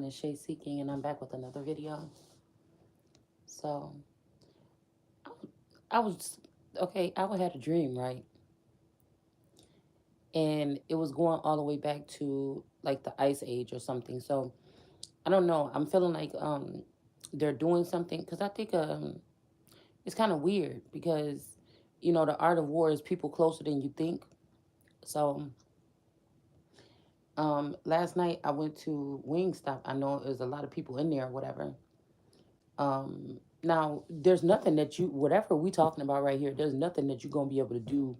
It's Shay Seeking, and I'm back with another video. So, I was okay. I had a dream, right? And it was going all the way back to like the Ice Age or something. So, I don't know. I'm feeling like they're doing something because I think it's kind of weird because the art of war is people closer than you think. So, last night I went to Wingstop. I know there's a lot of people in there or whatever. Now, there's nothing that whatever we talking about right here, there's nothing that you're going to be able to do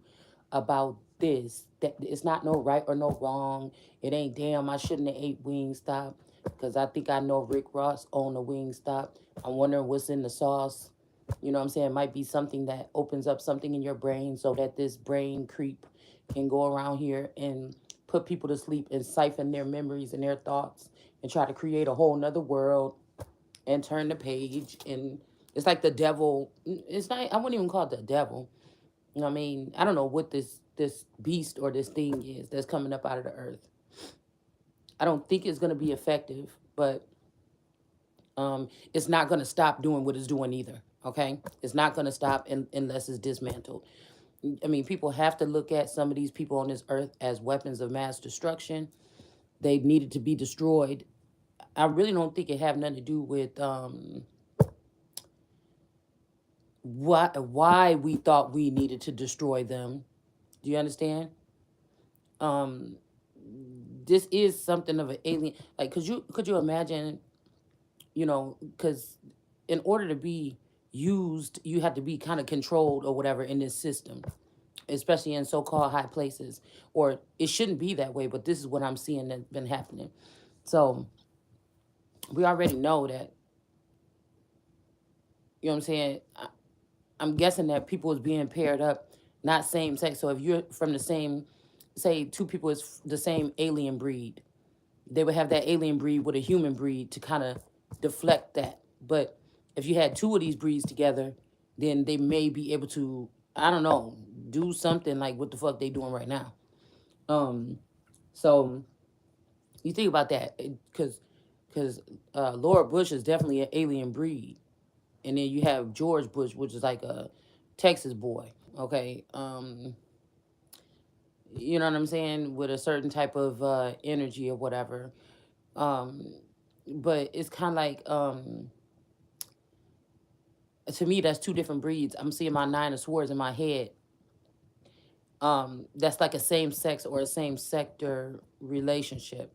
about this. That it's not no right or no wrong. It ain't damn, I shouldn't have ate Wingstop because I think I know Rick Ross owned a Wingstop. I'm wondering what's in the sauce. You know what I'm saying? It might be something that opens up something in your brain so that this brain creep can go around here and put people to sleep and siphon their memories and their thoughts and try to create a whole nother world and turn the page. And it's like the devil. It's not, I wouldn't even call it the devil. You know what I mean? I don't know what this beast or this thing is that's coming up out of the earth. I don't think it's going to be effective, but it's not going to stop doing what it's doing either. Okay, it's not going to stop unless it's dismantled. I mean, people have to look at some of these people on this earth as weapons of mass destruction. They needed to be destroyed. I really don't think it have nothing to do with why we thought we needed to destroy them. Do you understand? Um, this is something of an alien. Like, could you imagine? Because in order to be used, you have to be kind of controlled or whatever in this system, especially in so-called high places. Or it shouldn't be that way, but this is what I'm seeing that's been happening. So we already know that. You know what I'm saying? I'm guessing that people is being paired up, not same sex. So if you're from the same, say two people is the same alien breed, they would have that alien breed with a human breed to kind of deflect that. But if you had two of these breeds together, then they may be able to, I don't know, do something like what the fuck they doing right now. Um, so you think about that, because Laura Bush is definitely an alien breed, and then you have George Bush, which is like a Texas boy. Okay, you know what I'm saying, with a certain type of energy or whatever. Um, but it's kind of like to me that's two different breeds. I'm seeing my nine of swords in my head. That's like a same sex or a same sector relationship.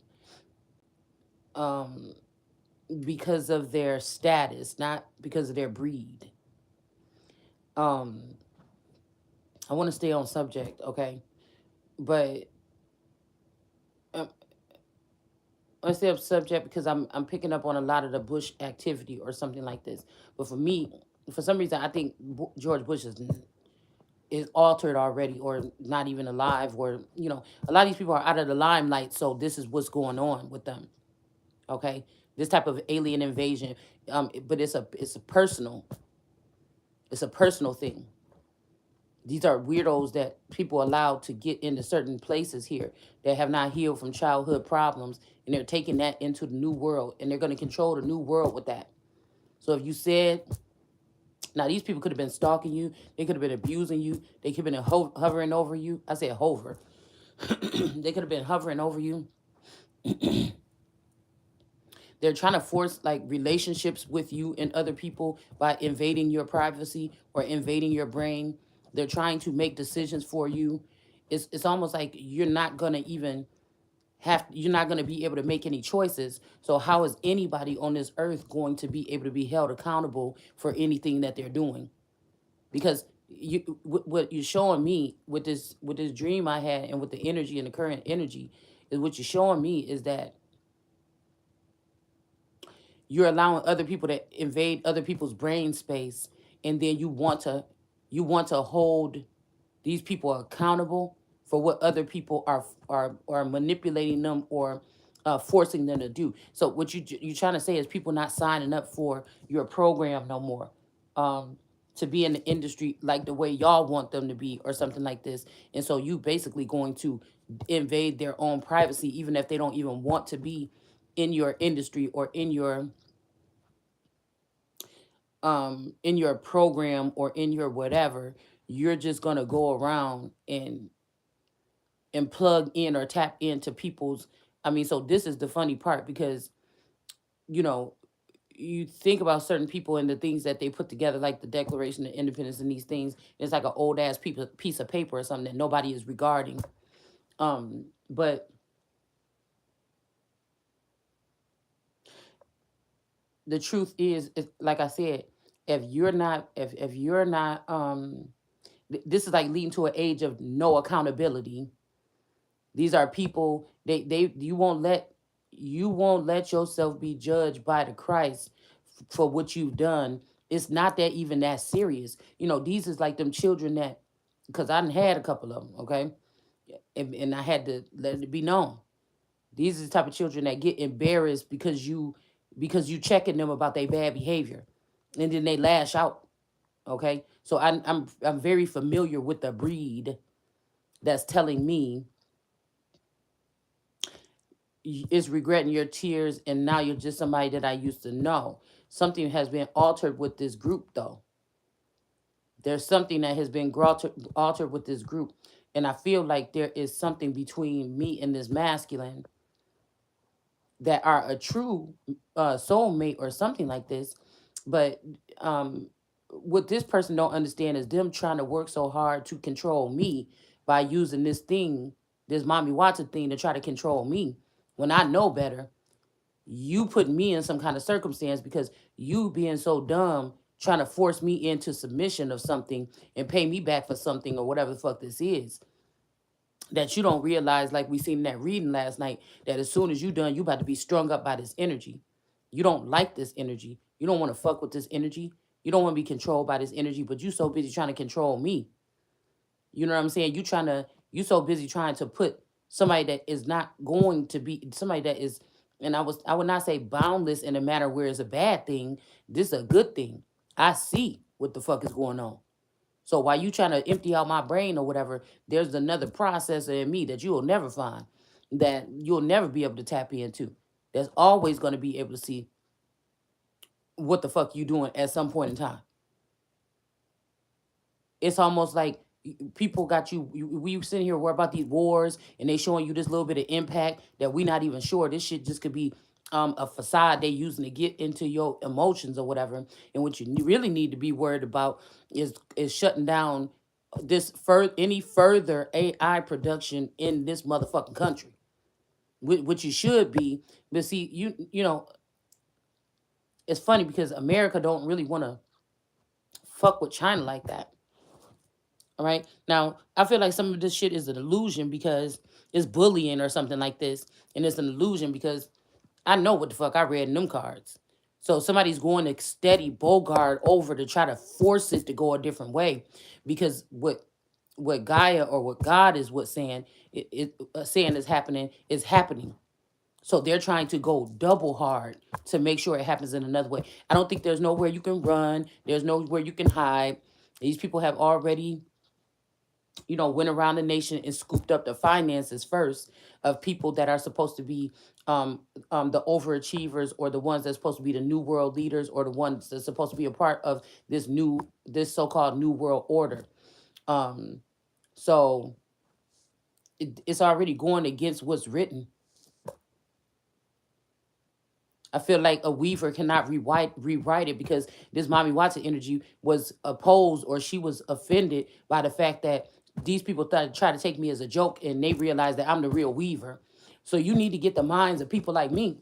Um, because of their status, not because of their breed. Um, I want to stay on subject, okay? But um, I stay on subject because I'm picking up on a lot of the Bush activity or something like this. But for me, for some reason, I think George Bush is altered already or not even alive, or a lot of these people are out of the limelight, so this is what's going on with them. Okay, this type of alien invasion, but it's a personal thing. These are weirdos that people allowed to get into certain places here that have not healed from childhood problems, and they're taking that into the new world, and they're going to control the new world with that. So if you said, now these people could have been stalking you, they could have been abusing you, they could have been hovering over you. I said hover. They could have been hovering over you. They're trying to force like relationships with you and other people by invading your privacy or invading your brain. They're trying to make decisions for you. It's almost like you're not going to be able to make any choices. So how is anybody on this earth going to be able to be held accountable for anything that they're doing? Because what you're showing me with this dream I had, and with the energy and the current energy, is what you're showing me is that you're allowing other people to invade other people's brain space, and then you want to hold these people accountable for what other people are manipulating them or forcing them to do. So what you're trying to say is people not signing up for your program no more, to be in the industry like the way y'all want them to be or something like this. And so you basically going to invade their own privacy, even if they don't even want to be in your industry or in your program or in your whatever, you're just gonna go around and plug in or tap into people's. I mean, so this is the funny part because you know you think about certain people and the things that they put together, like the Declaration of Independence and these things. It's like an old ass piece of paper or something that nobody is regarding. But the truth is like I said, if you're not this is like leading to an age of no accountability. These are people, they you won't let yourself be judged by the Christ for what you've done. It's not that even that serious. These is like them children that, because I done had a couple of them, okay? And I had to let it be known. These are the type of children that get embarrassed because you checking them about their bad behavior, and then they lash out. Okay, so I'm very familiar with the breed that's telling me is regretting your tears, and now you're just somebody that I used to know. Something has been altered with this group, though. There's something that has been altered with this group, and I feel like there is something between me and this masculine that are a true soulmate or something like this. But um, what this person don't understand is them trying to work so hard to control me by using this thing, this mommy Watson thing, to try to control me when I know better. You put me in some kind of circumstance because you being so dumb, trying to force me into submission of something and pay me back for something or whatever the fuck this is, that you don't realize, like we seen in that reading last night, that as soon as you done, you about to be strung up by this energy. You don't like this energy. You don't want to fuck with this energy. You don't want to be controlled by this energy, but you so busy trying to control me. You know what I'm saying? You so busy trying to put somebody that is not going to be somebody that is, and I would not say boundless in a matter where it's a bad thing. This is a good thing. I see what the fuck is going on. So while you trying to empty out my brain or whatever, there's another processor in me that you'll never find, that you'll never be able to tap into. That's always going to be able to see what the fuck you doing at some point in time. It's almost like people got we sitting here worried about these wars and they showing you this little bit of impact that we not even sure. This shit just could be a facade they using to get into your emotions or whatever. And what you really need to be worried about is shutting down any further AI production in this motherfucking country. Which you should be. But see, it's funny because America don't really want to fuck with China like that. All right. Now, I feel like some of this shit is an illusion because it's bullying or something like this. And it's an illusion because I know what the fuck I read in them cards. So somebody's going to steady Bogart over to try to force it to go a different way, because what Gaia or what God is what saying saying is happening. So they're trying to go double hard to make sure it happens in another way. I don't think there's nowhere you can run. There's nowhere you can hide. These people have already went around the nation and scooped up the finances first of people that are supposed to be the overachievers, or the ones that's supposed to be the new world leaders, or the ones that's supposed to be a part of this so-called new world order. Um, so it's already going against what's written. I feel like a weaver cannot rewrite it, because this mommy Watson energy was opposed, or she was offended by the fact that these people try to take me as a joke, and they realize that I'm the real weaver. So you need to get the minds of people like me.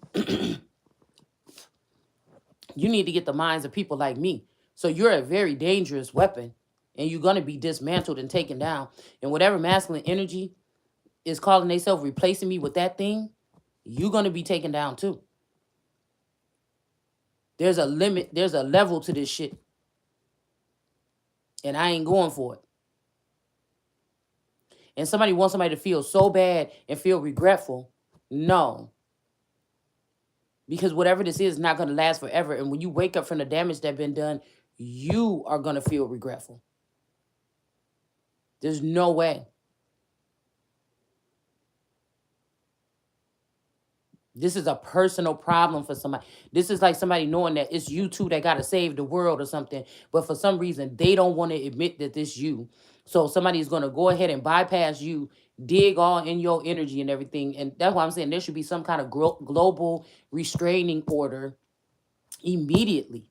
You need to get the minds of people like me. So you're a very dangerous weapon, and you're gonna be dismantled and taken down. And whatever masculine energy is calling themselves replacing me with that thing, you're gonna be taken down too. There's a limit, there's a level to this shit, and I ain't going for it. And somebody wants somebody to feel so bad and feel regretful. No. Because whatever this is not going to last forever. And when you wake up from the damage that's been done, you are going to feel regretful. There's no way. This is a personal problem for somebody. This is like somebody knowing that it's you two that got to save the world or something, but for some reason they don't want to admit that it's you. So somebody is going to go ahead and bypass you, dig all in your energy and everything. And that's why I'm saying there should be some kind of global restraining order immediately.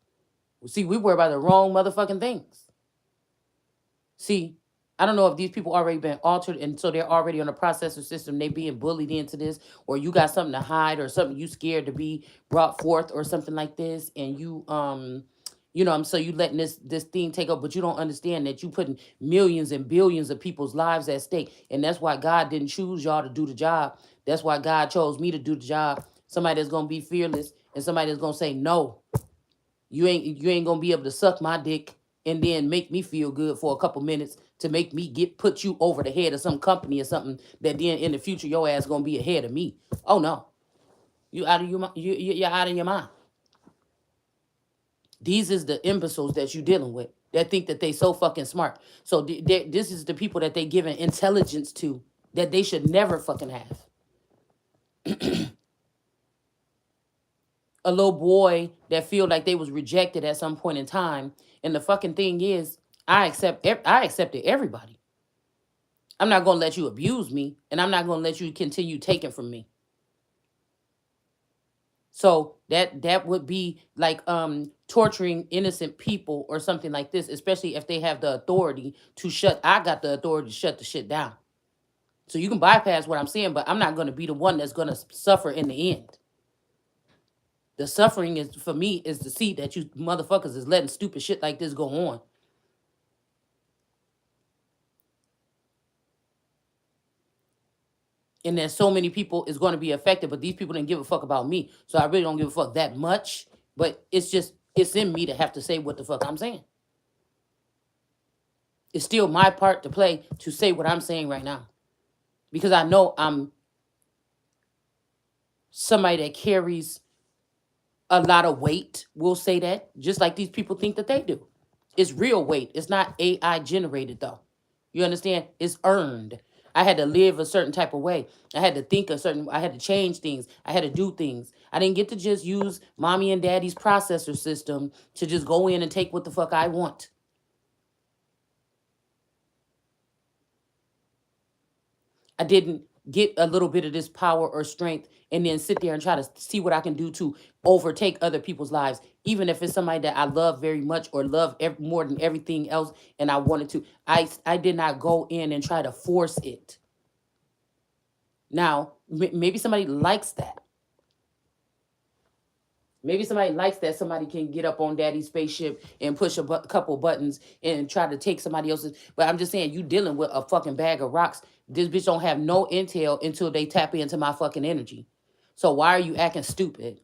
See, we worry about the wrong motherfucking things. See, I don't know if these people already been altered and so they're already on a processor system. They being bullied into this, or you got something to hide, or something you scared to be brought forth, or something like this, and so you letting this thing take up, but you don't understand that you putting millions and billions of people's lives at stake, and that's why God didn't choose y'all to do the job. That's why God chose me to do the job. Somebody that's gonna be fearless and somebody that's gonna say no. You ain't gonna be able to suck my dick and then make me feel good for a couple minutes to make me put you over the head of some company or something that then in the future your ass gonna be ahead of me. Oh no, you're out of your mind. These is the imbeciles that you dealing with that think that they so fucking smart. So this is the people that they giving intelligence to that they should never fucking have. A little boy that feel like they was rejected at some point in time. And the fucking thing is, I accepted everybody. I'm not gonna let you abuse me, and I'm not gonna let you continue taking from me. So that would be like torturing innocent people or something like this, especially if they have the authority to shut. I got the authority to shut the shit down. So you can bypass what I'm saying, but I'm not gonna be the one that's gonna suffer in the end. The suffering is for me is to see that you motherfuckers is letting stupid shit like this go on. And then so many people is going to be affected, but these people didn't give a fuck about me. So I really don't give a fuck that much. But it's in me to have to say what the fuck I'm saying. It's still my part to play to say what I'm saying right now. Because I know I'm somebody that carries a lot of weight, we'll say that, just like these people think that they do. It's real weight. It's not AI generated though. You understand? It's earned. I had to live a certain type of way. I had to think a certain I had to change things. I had to do things. I didn't get to just use mommy and daddy's processor system to just go in and take what the fuck I want. I didn't get a little bit of this power or strength and then sit there and try to see what I can do to overtake other people's lives, even if it's somebody that I love very much or love more than everything else, and I wanted to. I did not go in and try to force it. Now, maybe somebody likes that. Maybe somebody likes that somebody can get up on daddy's spaceship and push a couple buttons and try to take somebody else's. But I'm just saying, you dealing with a fucking bag of rocks. This bitch don't have no intel until they tap into my fucking energy. So why are you acting stupid?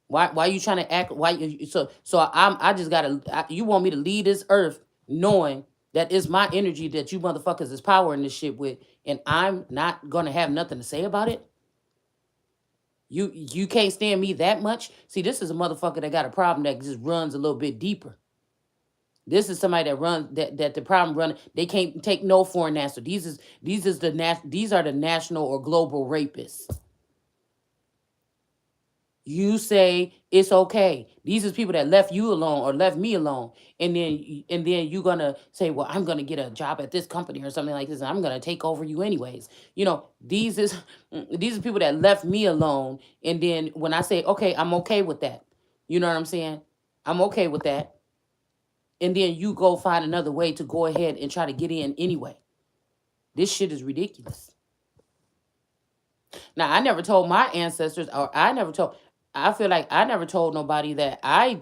Why are you trying to act? I just gotta. You want me to leave this earth knowing that it's my energy that you motherfuckers is powering this shit with, and I'm not gonna have nothing to say about it. You can't stand me that much. See, this is a motherfucker that got a problem that just runs a little bit deeper. This is somebody that runs that the problem running. They can't take no foreign answer. These are the national or global rapists. You say it's okay. These is people that left you alone or left me alone, and then you're gonna say, well, I'm gonna get a job at this company or something like this, and I'm gonna take over you anyways. These are people that left me alone, and then when I say okay, I'm okay with that. You know what I'm saying? I'm okay with that, and then you go find another way to go ahead and try to get in anyway. This shit is ridiculous. Now, I never told my ancestors, or I feel like I never told nobody that I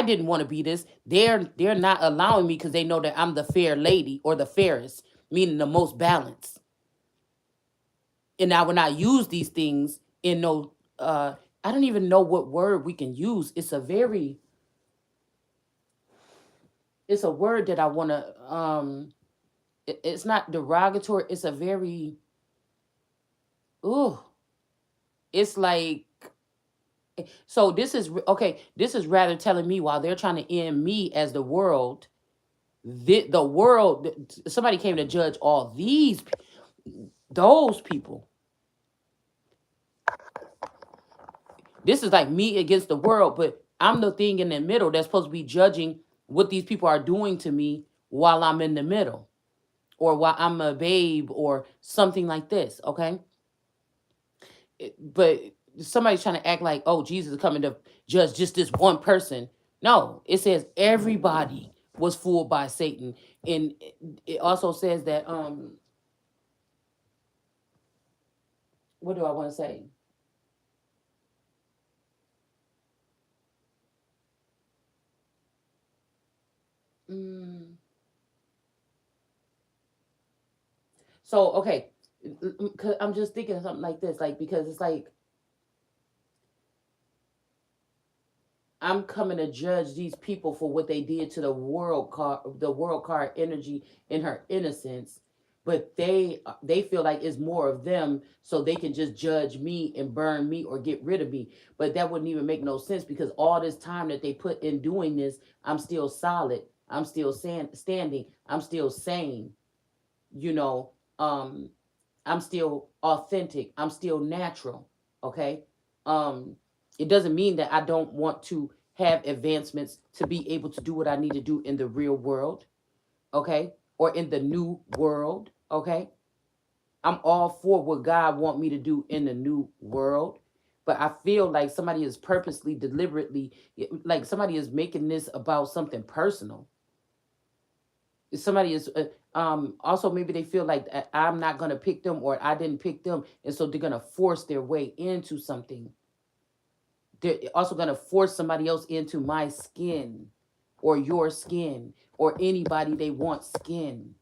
didn't want to be this. They're not allowing me because they know that I'm the fair lady or the fairest, meaning the most balanced. And I will not use these things in no I don't even know what word we can use. It's a word that I want to it's not derogatory. It's a very ooh. It's like so this is okay. This is rather telling me while they're trying to end me as the world, the world. Somebody came to judge all those people. This is like me against the world, but I'm the thing in the middle that's supposed to be judging what these people are doing to me while I'm in the middle, or while I'm a babe or something like this, okay? But somebody's trying to act like, oh, Jesus is coming to judge just this one person. No, it says everybody was fooled by Satan. And it also says that, what do I want to say? Mm, so, okay, because I'm just thinking of something like this, like, because it's like, I'm coming to judge these people for what they did to the world card energy in her innocence, but they feel like it's more of them, so they can just judge me and burn me or get rid of me. But that wouldn't even make no sense, because all this time that they put in doing this, I'm still solid. I'm still standing. I'm still sane. You know, I'm still authentic. I'm still natural. Okay. Um, it doesn't mean that I don't want to have advancements to be able to do what I need to do in the real world. Okay. Or in the new world. Okay. I'm all for what God want me to do in the new world. But I feel like somebody is purposely, deliberately, like somebody is making this about something personal. Somebody is also, maybe they feel like I'm not going to pick them, or I didn't pick them, and so they're going to force their way into something. They're also going to force somebody else into my skin, or your skin, or anybody they want skin,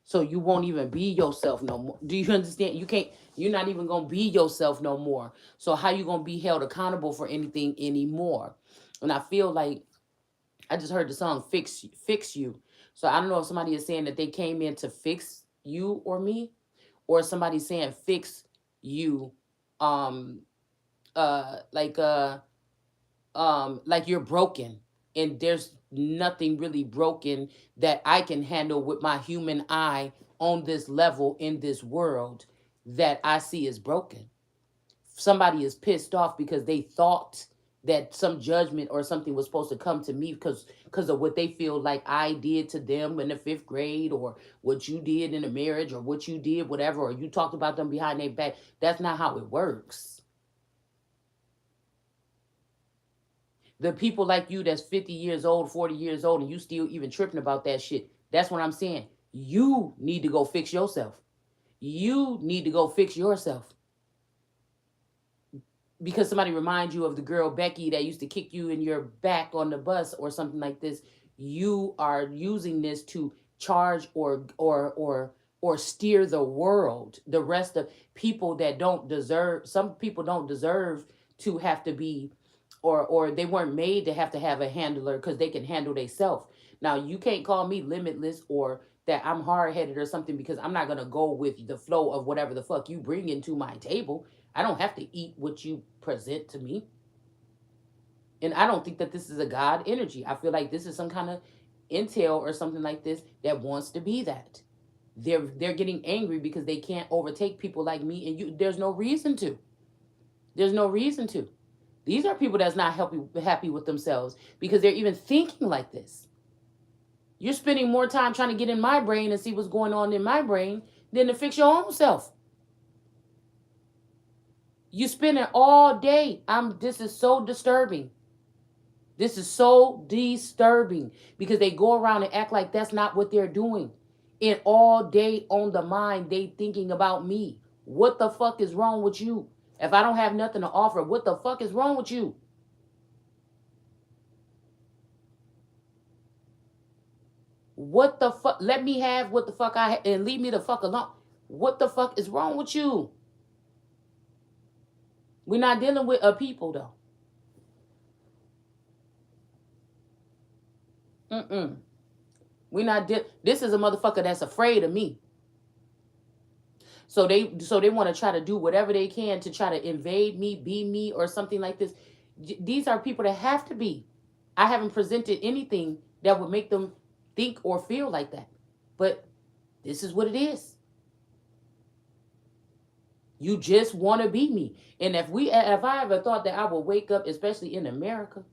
so you won't even be yourself no more. Do you understand? You're not even going to be yourself no more. So how you going to be held accountable for anything anymore? And I feel like I just heard the song Fix You. So I don't know if somebody is saying that they came in to fix you or me, or somebody saying fix you, um uh like uh like you're broken, and there's nothing really broken that I can handle with my human eye on this level in this world that I see is broken. Somebody is pissed off because they thought that some judgment or something was supposed to come to me because of what they feel like I did to them in the fifth grade, or what you did in a marriage, or what you did, whatever, or you talked about them behind their back. That's not how it works. The people like you that's 50 years old, 40 years old, and you still even tripping about that shit. That's what I'm saying. You need to go fix yourself. You need to go fix yourself, because somebody reminds you of the girl Becky that used to kick you in your back on the bus or something like this. You are using this to charge or steer the world. The rest of people that don't deserve, some people don't deserve to have to be, or they weren't made to have a handler because they can handle themselves. Now you can't call me limitless, or that I'm hard headed or something, because I'm not gonna go with the flow of whatever the fuck you bring into my table. I don't have to eat what you present to me. And I don't think that this is a God energy. I feel like this is some kind of intel or something like this that wants to be that. They're getting angry because they can't overtake people like me and you. There's no reason to. There's no reason to. These are people that's not happy with themselves because they're even thinking like this. You're spending more time trying to get in my brain and see what's going on in my brain than to fix your own self. You spend it all day. This is so disturbing. This is so disturbing because they go around and act like that's not what they're doing. And all day on the mind, they thinking about me. What the fuck is wrong with you? If I don't have nothing to offer, what the fuck is wrong with you? What the fuck? Let me have what the fuck and leave me the fuck alone. What the fuck is wrong with you? We're not dealing with a people though. Mm-mm. This is a motherfucker that's afraid of me. So they want to try to do whatever they can to try to invade me, be me, or something like this. These are people that have to be. I haven't presented anything that would make them think or feel like that. But this is what it is. You just want to be me. And if I ever thought that I would wake up, especially in America,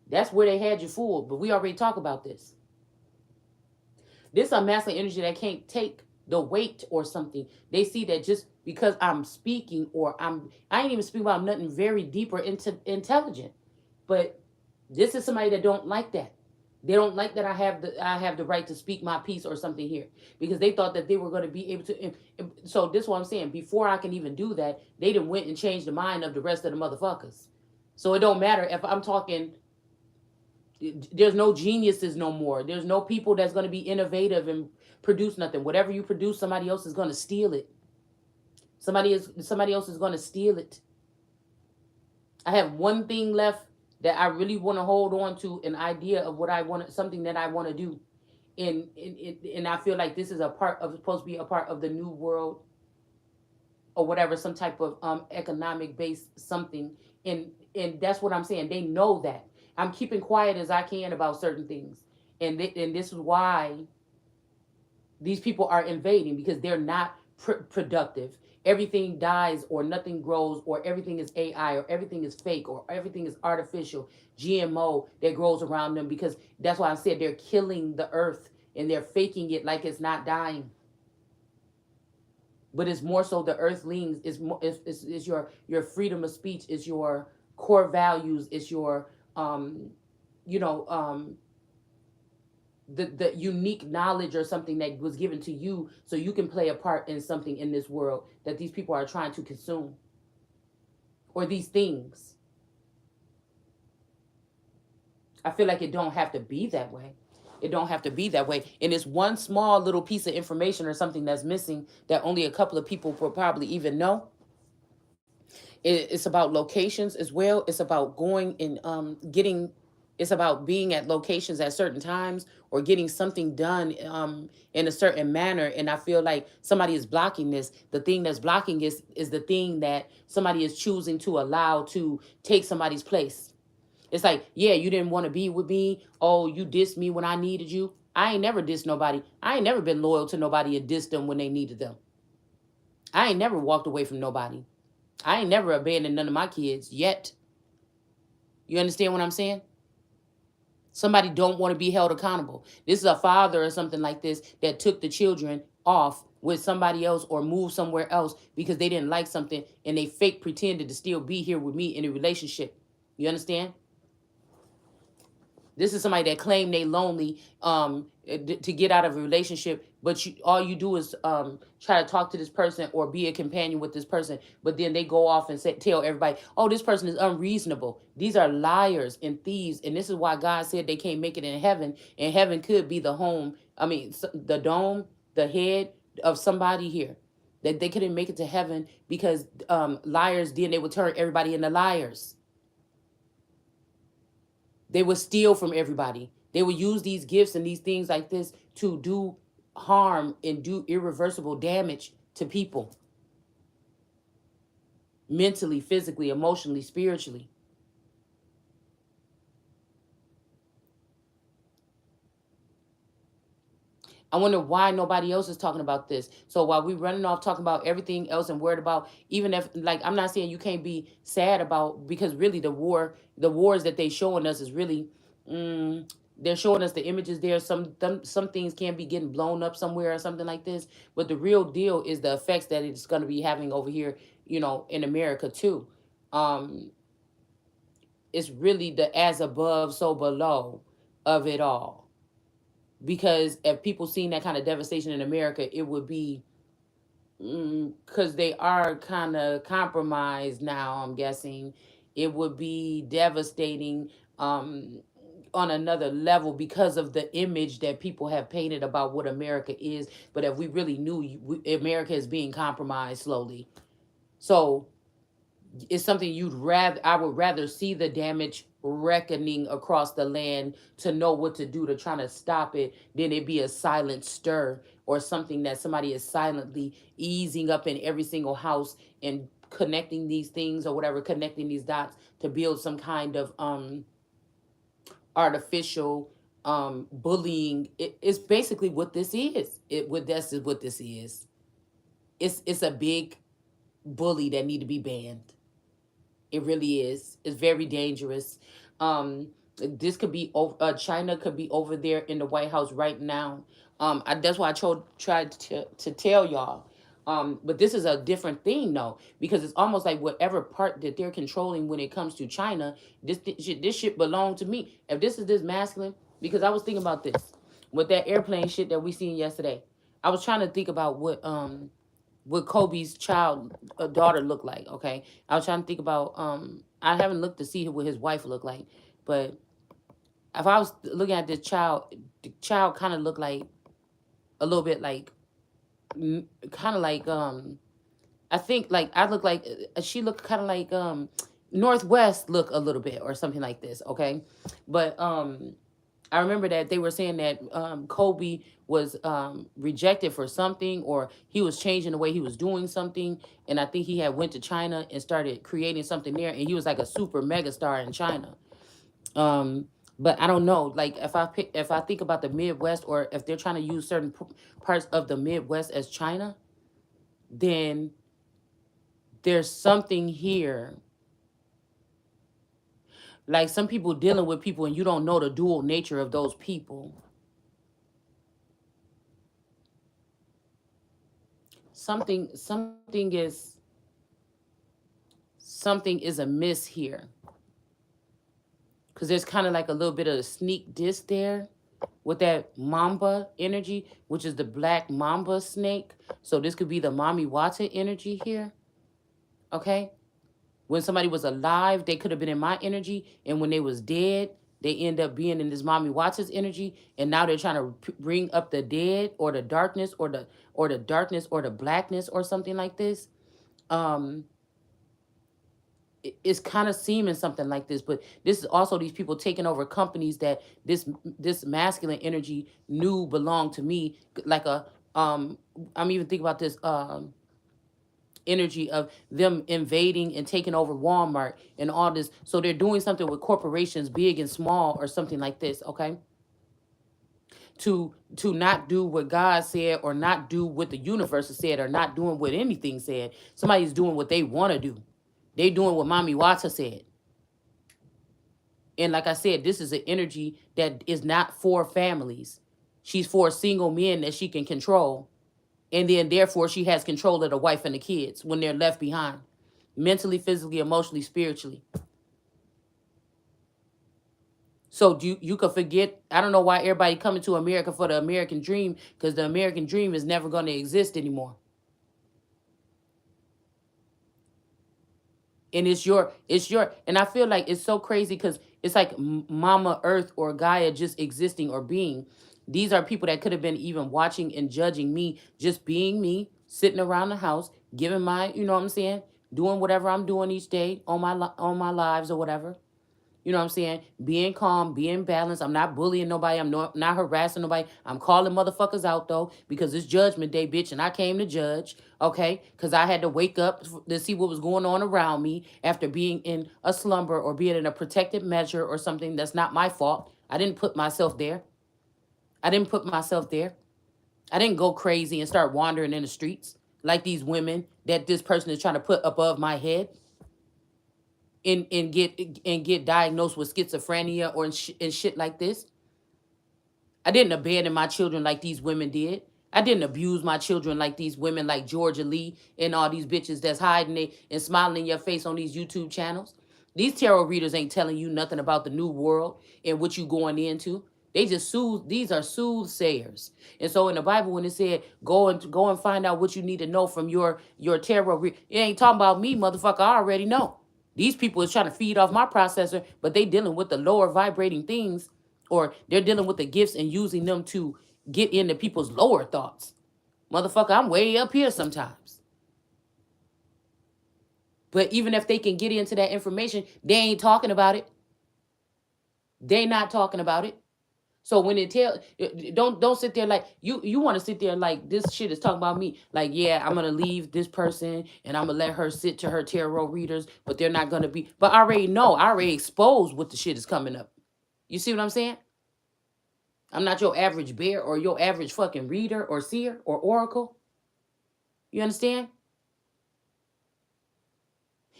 that's where they had you fooled. But we already talk about this. This is a masculine energy that can't take the weight or something. They see that just because I'm speaking or I ain't even speaking about nothing very deep or intelligent. But this is somebody that don't like that. They don't like that I have the right to speak my piece or something here because they thought that they were going to be able to. So this is what I'm saying. Before I can even do that, they done went and changed the mind of the rest of the motherfuckers. So it don't matter if I'm talking. There's no geniuses no more. There's no people that's going to be innovative and produce nothing. Whatever you produce, somebody else is going to steal it. Somebody else is going to steal it. I have one thing left that I really want to hold on to, an idea of what I want, something that I want to do. And I feel like this is a part of, supposed to be a part of the new world or whatever, some type of economic based something. And that's what I'm saying. They know that. I'm keeping quiet as I can about certain things. And this is why these people are invading, because they're not productive. Everything dies or nothing grows or everything is AI or everything is fake or everything is artificial GMO that grows around them, because that's why I said they're killing the earth and they're faking it like it's not dying. But it's more so the earthlings is your freedom of speech, is your core values, is your you know the unique knowledge or something that was given to you so you can play a part in something in this world that these people are trying to consume, or these things. I feel like it don't have to be that way. It don't have to be that way. And it's one small little piece of information or something that's missing that only a couple of people will probably even know. It's about locations as well. It's about going and getting. It's about being at locations at certain times or getting something done in a certain manner. And I feel like somebody is blocking this. The thing that's blocking is the thing that somebody is choosing to allow to take somebody's place. It's like, yeah, you didn't want to be with me. Oh, you dissed me when I needed you. I ain't never dissed nobody. I ain't never been loyal to nobody and dissed them when they needed them. I ain't never walked away from nobody. I ain't never abandoned none of my kids yet. You understand what I'm saying? Somebody don't want to be held accountable. This is a father or something like this that took the children off with somebody else or moved somewhere else because they didn't like something and they fake pretended to still be here with me in a relationship. You understand? This is somebody that claimed they lonely to get out of a relationship, but all you do is try to talk to this person or be a companion with this person, but then they go off and tell everybody, oh, this person is unreasonable. These are liars and thieves, and this is why God said they can't make it in heaven, and heaven could be the home, I mean, the dome, the head of somebody here. That they couldn't make it to heaven because liars, then they would turn everybody into liars. They would steal from everybody. They would use these gifts and these things like this to do harm and do irreversible damage to people, mentally, physically, emotionally, spiritually. I wonder why nobody else is talking about this. So while we running off talking about everything else and worried about, even if, like, I'm not saying you can't be sad about, because really the wars that they showing us is really, they're showing us the images there. Some things can be getting blown up somewhere or something like this. But the real deal is the effects that it's going to be having over here, in America too. Um, it's really the as above, so below of it all, because if people seen that kind of devastation in America, it would be because they are kind of compromised now. I'm guessing it would be devastating on another level because of the image that people have painted about what America is. But if we really knew, America is being compromised slowly. So it's something I would rather see the damage reckoning across the land to know what to do to try to stop it than it be a silent stir or something that somebody is silently easing up in every single house and connecting these things or whatever, connecting these dots to build some kind of artificial bullying. It's basically what this is. This is what this is. It's a big bully that need to be banned. It really is. It's very dangerous. This could be China could be over there in the White House right now. That's why tried to tell y'all. But this is a different thing though, because it's almost like whatever part that they're controlling when it comes to China, this shit belong to me. If this is this masculine, because I was thinking about this with that airplane shit that we seen yesterday. I was trying to think about what Kobe's child daughter looked like. Okay, I was trying to think about. I haven't looked to see what his wife looked like, but if I was looking at this child, the child kind of looked like a little bit like, kind of like I think like I look like she looked kind of like Northwest look a little bit or something like this. Okay, but I remember that they were saying that Kobe was rejected for something, or he was changing the way he was doing something, and I think he had went to China and started creating something there, and he was like a super mega star in China. Um, but I don't know, like if I think about the Midwest, or if they're trying to use certain parts of the Midwest as China, then there's something here. Like some people dealing with people, and you don't know the dual nature of those people. Something is amiss here, because there's kind of like a little bit of a sneak diss there with that mamba energy, which is the black mamba snake. So this could be the mommy wata energy here. Okay, when somebody was alive, they could have been in my energy, and when they was dead, they end up being in this mommy wata's energy, and now they're trying to bring up the dead, or the darkness, or the darkness, or the blackness, or something like this. um it's kind of seeming something like this, but this is also these people taking over companies that this masculine energy knew belonged to me, like a I'm even thinking about this energy of them invading and taking over Walmart and all this. So they're doing something with corporations, big and small, or something like this. Okay, to not do what God said, or not do what the universe has said, or not doing what anything said. Somebody's doing what they want to do. They doing what Mommy Wata said. And like I said, this is an energy that is not for families. She's for single men that she can control. And then therefore she has control of the wife and the kids when they're left behind. Mentally, physically, emotionally, spiritually. So you could forget. I don't know why everybody coming to America for the American dream, because the American dream is never going to exist anymore. And it's your and I feel like it's so crazy, because it's like Mama Earth or Gaia just existing or being. These are people that could have been even watching and judging me, just being me, sitting around the house, giving my, you know what I'm saying, doing whatever I'm doing each day on on my lives or whatever. You know what I'm saying? Being calm, being balanced. I'm not bullying nobody. I'm not harassing nobody. I'm calling motherfuckers out though, because it's judgment day, bitch, and I came to judge. Okay, because I had to wake up to see what was going on around me after being in a slumber, or being in a protected measure or something. That's not my fault. I didn't put myself there. I didn't put myself there. I didn't go crazy and start wandering in the streets like these women that this person is trying to put above my head, and get diagnosed with schizophrenia or and shit like this. I didn't abandon my children like these women did. I didn't abuse my children like these women, like Georgia Lee and all these bitches that's hiding it and smiling in your face on these YouTube channels. These tarot readers ain't telling you nothing about the new world and what you going into. They just soothe. These are soothsayers. And so in the Bible, when it said go and find out what you need to know from your tarot, it ain't talking about me, motherfucker. I already know. These people is trying to feed off my processor, but they dealing with the lower vibrating things, or they're dealing with the gifts and using them to get into people's lower thoughts. Motherfucker, I'm way up here sometimes. But even if they can get into that information, they ain't talking about it. They not talking about it. So when it tell, don't sit there like you want to sit there like this shit is talking about me. Like, yeah, I'm gonna leave this person and I'm gonna let her sit to her tarot readers, but they're not gonna be. But I already know, I already exposed what the shit is coming up. You see what I'm saying? I'm not your average bear or your average fucking reader or seer or oracle. You understand?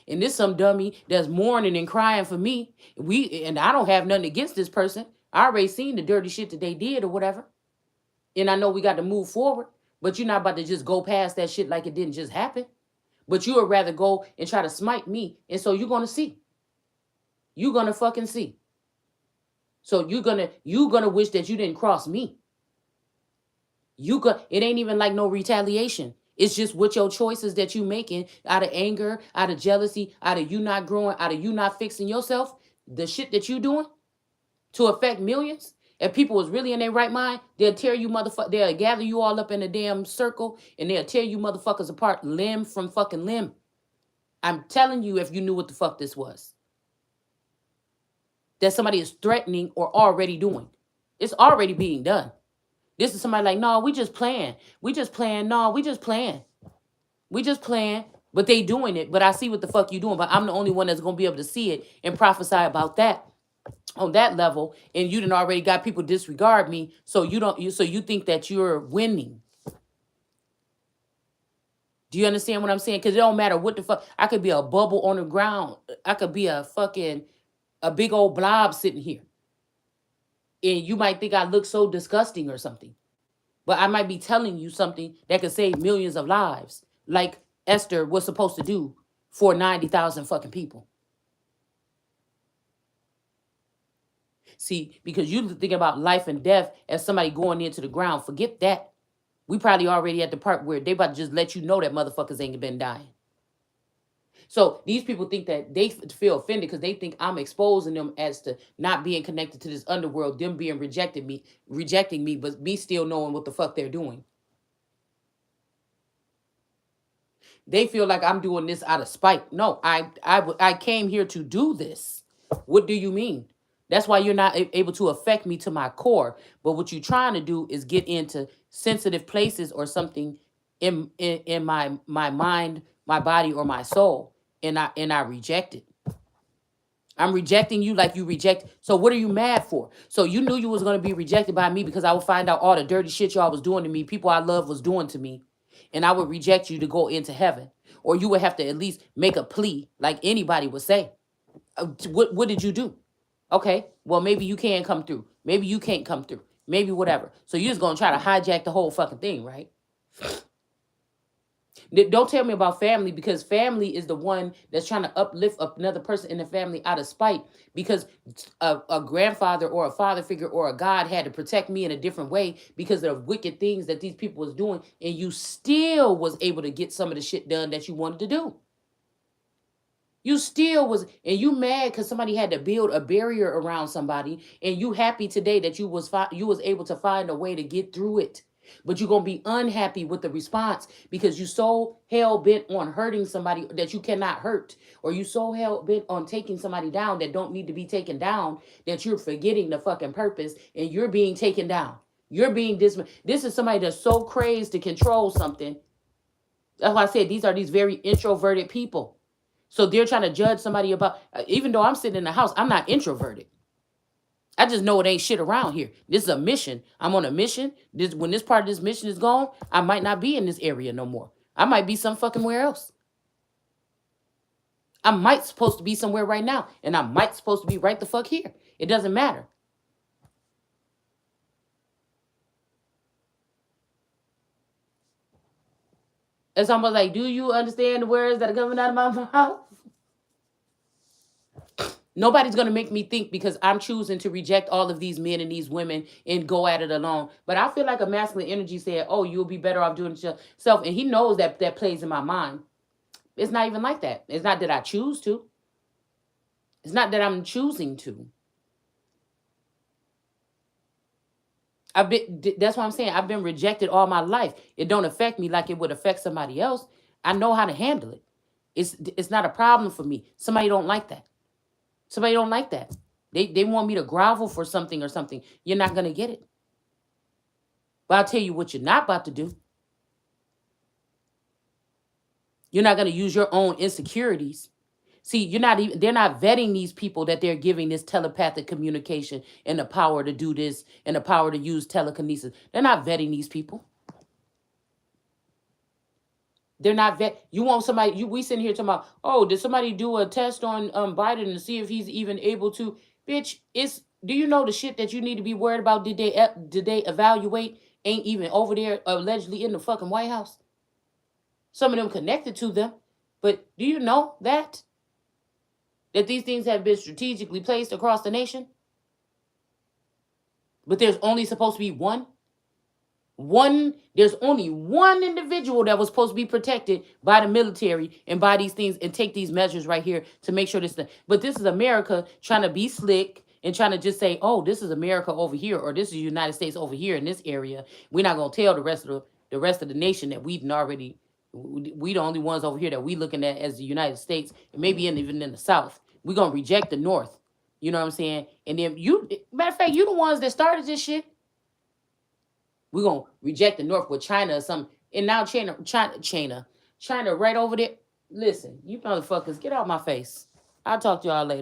And this some dummy that's mourning and crying for me. And I don't have nothing against this person. I already seen the dirty shit that they did or whatever. And I know we got to move forward. But you're not about to just go past that shit like it didn't just happen. But you would rather go and try to smite me. And so you're gonna see. You're gonna fucking see. So you're gonna wish that you didn't cross me. It ain't even like no retaliation. It's just with your choices that you making out of anger, out of jealousy, out of you not growing, out of you not fixing yourself, the shit that you doing to affect millions. If people was really in their right mind, they'll tear you motherfucker, they'll gather you all up in a damn circle and they'll tear you motherfuckers apart limb from fucking limb. I'm telling you, if you knew what the fuck this was, that somebody is threatening or already doing. It's already being done. This is somebody like, no, we just playing. We just playing. No, we just playing. We just playing. But they doing it. But I see what the fuck you doing. But I'm the only one that's going to be able to see it and prophesy about that on that level. And you done already got people disregard me. So you think that you're winning. Do you understand what I'm saying? Because it don't matter what the fuck. I could be a bubble on the ground. I could be a big old blob sitting here. And you might think I look so disgusting or something. But I might be telling you something that could save millions of lives, like Esther was supposed to do for 90,000 fucking people. See, because you think about life and death as somebody going into the ground. Forget that. We probably already at the part where they about to just let you know that motherfuckers ain't been dying. So these people think that they feel offended because they think I'm exposing them as to not being connected to this underworld, them being rejecting me, but me still knowing what the fuck they're doing. They feel like I'm doing this out of spite. No, I came here to do this. What do you mean? That's why you're not able to affect me to my core. But what you're trying to do is get into sensitive places or something in my mind, my body, or my soul, and I reject it. I'm rejecting you like you reject. So what are you mad for? So you knew you was going to be rejected by me because I would find out all the dirty shit y'all was doing to me, people I love was doing to me, and I would reject you to go into heaven. Or you would have to at least make a plea like anybody would say. What did you do? Okay, well, maybe you can come through. Maybe you can't come through. Maybe whatever. So you're just going to try to hijack the whole fucking thing, right? Don't tell me about family, because family is the one that's trying to uplift another person in the family out of spite, because a grandfather or a father figure or a God had to protect me in a different way because of wicked things that these people was doing, and you still was able to get some of the shit done that you wanted to do. You still was, and you mad because somebody had to build a barrier around somebody, and you happy today that you was able to find a way to get through it. But you're going to be unhappy with the response because you so hell-bent on hurting somebody that you cannot hurt. Or you so hell-bent on taking somebody down that don't need to be taken down that you're forgetting the fucking purpose and you're being taken down. You're being This is somebody that's so crazed to control something. That's why I said these are these very introverted people. So they're trying to judge somebody about, even though I'm sitting in the house, I'm not introverted. I just know it ain't shit around here. This is a mission. I'm on a mission. When this part of this mission is gone, I might not be in this area no more. I might be some fucking where else. I might supposed to be somewhere right now, and I might supposed to be right the fuck here. It doesn't matter. It's almost like, do you understand the words that are coming out of my mouth? Nobody's going to make me think because I'm choosing to reject all of these men and these women and go at it alone. But I feel like a masculine energy said, oh, you'll be better off doing it yourself. And he knows that plays in my mind. It's not even like that. It's not that I choose to. It's not that I'm choosing to. That's what I'm saying. I've been rejected all my life. It don't affect me like it would affect somebody else. I know how to handle it. It's not a problem for me. Somebody don't like that. Somebody don't like that. They want me to grovel for something or something. You're not going to get it. But I'll tell you what you're not about to do. You're not going to use your own insecurities. See, they're not vetting these people that they're giving this telepathic communication and the power to do this and the power to use telekinesis. They're not vetting these people. They're not vet. You want somebody? We sitting here talking about, oh, did somebody do a test on Biden to see if he's even able to? Bitch, it's. Do you know the shit that you need to be worried about? Did they evaluate? Ain't even over there allegedly in the fucking White House. Some of them connected to them, but do you know that these things have been strategically placed across the nation? But there's only supposed to be one. There's only one individual that was supposed to be protected by the military and by these things and take these measures right here to make sure this thing. But this is America trying to be slick and trying to just say, oh, this is America over here, or this is the United States over here in this area. We're not gonna tell the rest of the nation that we the only ones over here that we looking at as the United States, and maybe even in the South. We're gonna reject the North. You know what I'm saying? And then matter of fact, you the ones that started this shit. We're gonna reject the North with China or something. And now China right over there. Listen, you motherfuckers, get out my face. I'll talk to y'all later.